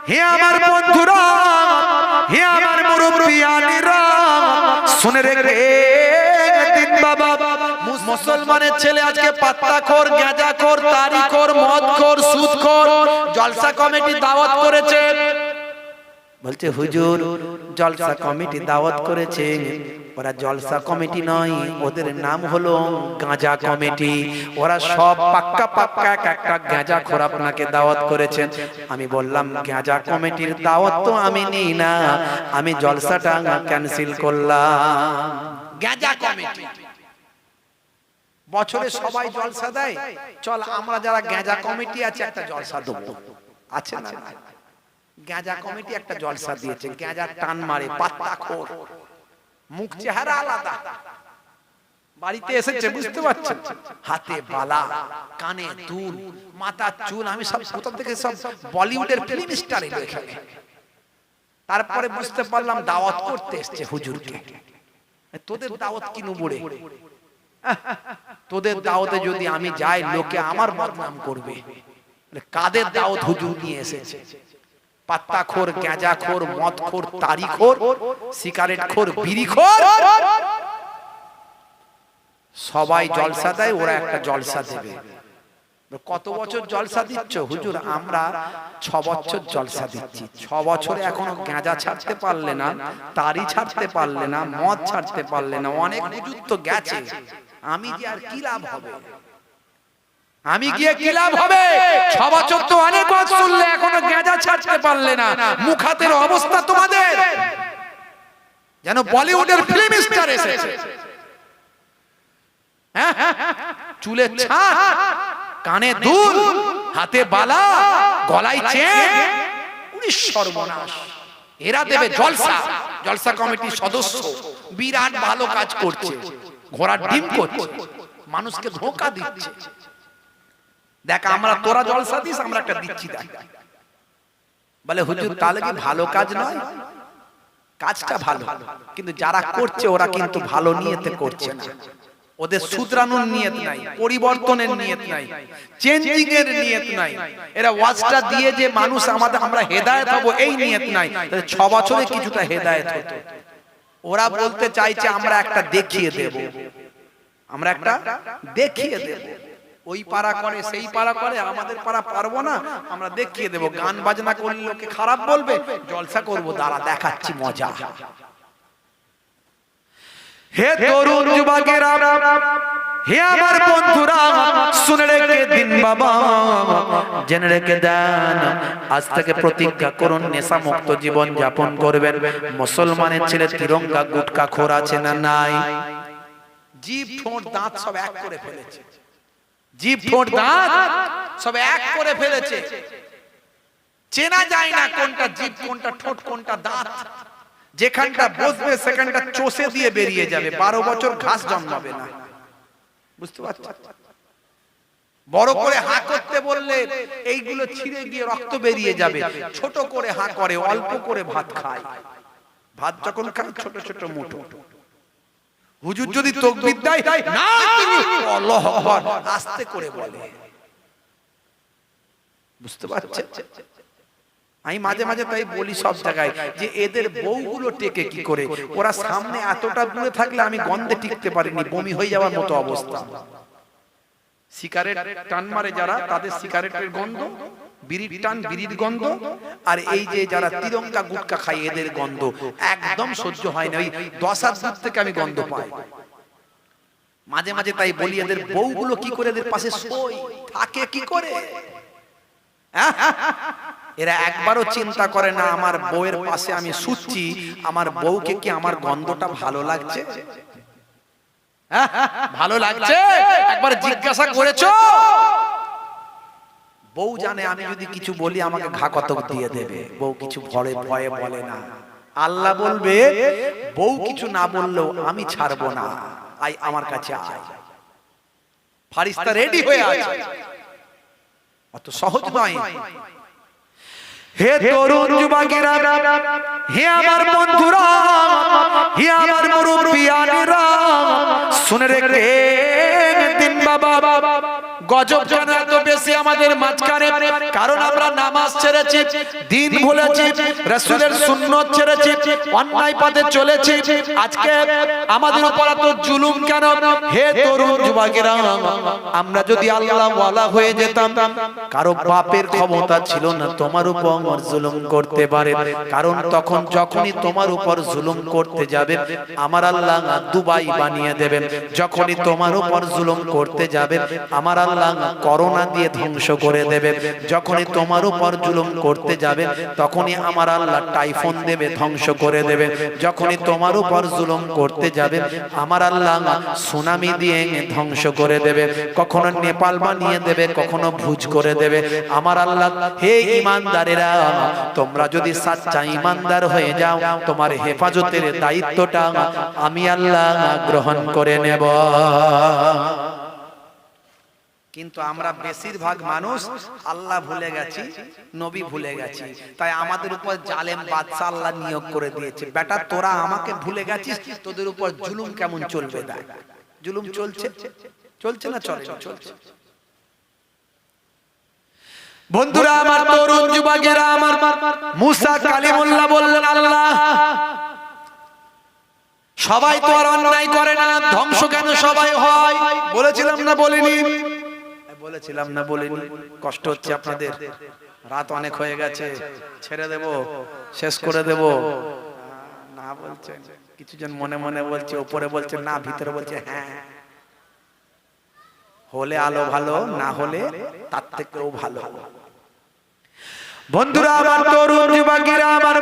হে আমার বন্ধুরা, হে আমার মুরব্বিয়ানিরা, শুনে রেখে দিন বাবা, মুসলমানের ছেলে আজকে পাত্তাখোর, গাঁজাখোর, তারিখোর, মদখোর, সুদখোর জলসা কমিটি দাওয়াত করেছে। বলছে হুজুর জলসা কমিটি দাওয়াত করেছে, ওরা জলসা কমিটি নয়, ওদের নাম হলো গাঁজা কমিটি। ওরা সব পাক্কা পাক্কা একটা গাঁজাখোর আপনাকে দাওয়াত করেছেন। আমি বললাম গাঁজা কমিটির দাওয়াত তো আমি নিই না, আমি জলসাটা ক্যান্সেল করলাম। গাঁজা কমিটি বছরে সবাই জলসা দেয়, চল আমরা যারা গাঁজা কমিটি আছে একটা জলসা দেবো, আছে না? গাঁজা কমিটি একটা জলসা দিয়েছে, গাঁজা টান মারে, পাত্তাখোর, মুখ চেহারা আলাদা, বাড়িতে এসেছে বুঝতে পারছেন, হাতে বালা, কানে দুল, মাথা চুল, আমি সব কোথা থেকে সব বলিউডের ফিল্ম স্টার এলো এখানে। তারপরে বুঝতে পারলাম দাওয়াত করতে এসেছে হুজুরকে। তোদের দাওয়াত কি নুবুড়ে, তোদের দাওয়াতে যদি আমি যাই লোকে আমার বদনাম করবে। কাদের দাওয়াত হুজুর নিয়ে এসেছে? পাত্তাখোর, গাঁজাখোর, মদখোর, তারিখোর, সিগারেটখোর, বিড়িখোর, সবাই জলসা দেয়, ওরা একটা জলসা দেবে। কত বছর জলসা দিচ্ছ? হুজুর আমরা 6 বছর জলসা দিচ্ছি। 6 বছরে এখনো গাঁজা ছাড়তে পারলে না, তারি ছাড়তে পারলে না, মদ ছাড়তে পারলে না, অনেক হুজুর তো গেছে, আমি যে আর কি লাভ হবে? আমি গিয়ে কি লাভ হবে? 6 বছর তো অনেক কথা শুনলে, এখনো গাঁজা ছাড়তে পারলে না। মুখাতের অবস্থা তোমাদের যেন বলিউডের ফিল্ম স্টার এসেছে। হ্যাঁ, চুলে ছাট, কানে দুল, হাতে বালা, গলায় চেন, সর্বনাশ। এরা দেবে জলসা। জলসা কমিটির সদস্য বিরাট ভালো কাজ করছে, ঘোড়ার ডিম করছে, মানুষকে ধোঁকা দিচ্ছে। দেখ আমরা তোরা জলসা দিস, আমরা একটা দিচ্ছি দেখ। বলে হুজুর তাহলে কি ভালো কাজ নয়? কাজটা ভালো, কিন্তু যারা করছে ওরা কিন্তু ভালো নিয়তে করছে না। ওদের শুধরানোর নিয়ত নাই, পরিবর্তনের নিয়ত নাই, চেঞ্জিং এর নিয়ত নাই। এরা ওয়াজটা দিয়ে যে মানুষ আমরা হেদায়েত হব এই নিয়ত নাই। 6 বছরে কিছুটা হেদায়েত হতো। ওরা বলতে চাইছে আমরা একটা দেখিয়ে দেব, আমরা একটা দেখিয়ে দেব। ওই পাড়া করে, সেই পাড়া করে, আমাদের পাড়া পারবো না, আমরা দেখিয়ে দেব। গান বাজনা করলে লোকে খারাপ বলবে, জলসা করবো, দাঁড়া দেখাচ্ছি মজা। হে তরুণ যুবকেরা, হে আমার বন্ধুরা, শুনে রেখে দিন বাবা, জেনে রেখে দেন, আজ থেকে প্রতিজ্ঞা করুন নেশা মুক্ত জীবন যাপন করবেন। মুসলমানের ছেলে তিরঙ্গা গুটকা খোর আছে না নাই? জিভ ঠোঁট দাঁত সব এক করে ফেলেছে, জিভ ঠোঁট দাঁত সব এক করে ফেলেছে, চেনা যায় না কোনটা জিভ, কোনটা ঠোঁট, কোনটা দাঁত। যেখানটা বসবে সেখানটা চষে দিয়ে বেরিয়ে যাবে, 12 বছর ঘাস জন্মাবে না। বুঝতে পারছেন? বড় করে হা করতে বললে এইগুলো ছিঁড়ে গিয়ে রক্ত বেরিয়ে যাবে। ছোট করে হা করে, অল্প করে ভাত খায়, ভাত যখন খায় ছোট ছোট মুঠো। হুজুর যদি তাকবীর দেয় না, তিনি আল্লাহু আকবার আস্তে করে বলে। বুঝতে পারছেন? আমি মাঝে মাঝে তাই বলি সব জায়গায় যে এদের বউগুলো টেকে কি করে? ওরা সামনে এতটা দূরে থাকলে আমি গন্ধে টিকতে পারিনি, বমি হয়ে যাওয়ার মতো অবস্থা। সিগারেট টান মারে যারা, তাদের সিগারেটের গন্ধ, বিড়ির টান, বিড়ির গন্ধ, আর এই যে যারা তিরঙ্গা গুটকা খায় এদের গন্ধ একদম সহ্য হয় না। ওই 10 হাত দূর থেকে আমি গন্ধ পাই মাঝে মাঝে। তাই বলি এদের বউগুলো কি করে এদের পাশে শোয়, থাকে কি করে? এরা একবারও চিন্তা করে না আমার বউয়ের পাশে আমি শুচ্ছি, আমার বউকে কি আমার গন্ধটা ভালো লাগছে? ভালো লাগছে? একবার জিজ্ঞাসা করেছো? বউ জানে আমি যদি কিছু বলি আমাকে ঘা কতক দিয়ে দেবে, বউ কিছু ভয়ে ভয়ে বলে না। আল্লাহ বলবে বউ কিছু না বললেও আমি ছাড়বো না, আই আমার কাছে আয়। ফারিস্তা রেডি হয়ে আছে, অত সহজ নয়। হে তরুণ যুবকেরা, হে আমার বন্ধুরা, হে আমার মুরব্বিয়ানেরা, শুনে রেখে দিন বাবা, গজব কেন এত বেশি আমাদের মাঝখানে? কারণ আমরা নামাজ ছেড়েছি, দিন ভুলেছি, রাসূলের সুন্নাত ছেড়েছি, অন্যায় পথে চলেছি। আজকে আমাদের উপর এত জুলুম কেন? হে তরুণ যুবকেরা, আমরা যদি আল্লাহ ওয়ালা হয়ে যেতাম, কারো বাপের ক্ষমতা ছিল না তোমার উপর জুলুম করতে পারে। কারণ তখন যখনই তোমার উপর জুলুম করতে যাবে, আমার আল্লাহ দুবাই বানিয়ে দেবেন। যখনই তোমার উপর জুলুম করতে যাবে, আমার আল্লাহ করোনা দিয়ে ধ্বংস করে দেবে। যখনই তোমার উপর জুলুম করতে যাবে, তখনই আমার আল্লাহ টাইফুন দেবে, ধ্বংস করে দেবে। যখনই তোমার উপর জুলুম করতে যাবে, আমার আল্লাহ সুনামি দিয়ে ধ্বংস করে দেবে। কখনো নেপাল বানিয়ে দেবে, কখনো ভুজ করে দেবে। আমার আল্লাহ, হে ঈমানদারেরা, তোমরা যদি সচ্চা ঈমানদার হয়ে যাও, তোমার হেফাজতের দায়িত্বটা আমি আল্লাহ গ্রহণ করে নেব। কিন্তু আমরা বেশিরভাগ মানুষ আল্লাহ ভুলে গেছি, নবী ভুলে গেছি। তাই আমাদের উপর জালেম বাদশা আল্লাহ নিয়োগ করে দিয়েছে, বেটা তোরা আমাকে ভুলে গেছিস, তোদের উপর জুলুম কেমন চলবে। দেখ জুলুম চলছে, চলছে না চলে? চলছে। বন্ধুরা আমার, তরুণ যুবকেরা আমার, মুসা কালিমুল্লাহ বললেন, আল্লাহ সবাই তো আর অন্যায় করে না, ধ্বংস কেন সবাই হয়? বলেছিলাম না বলিনি? বলেছিলাম না বলিনি? কষ্ট হচ্ছে আপনাদের? রাত অনেক হয়ে গেছে, ছেড়ে দেব, শেষ করে দেব না বলছে কিছু জন, মনে মনে বলছে, উপরে বলছে না, ভিতরে বলছে হ্যাঁ। হলে আলো ভালো, না হলে তার থেকেও ভালো। বন্ধুরা আমার, তরুণ যুবকেরা আমার,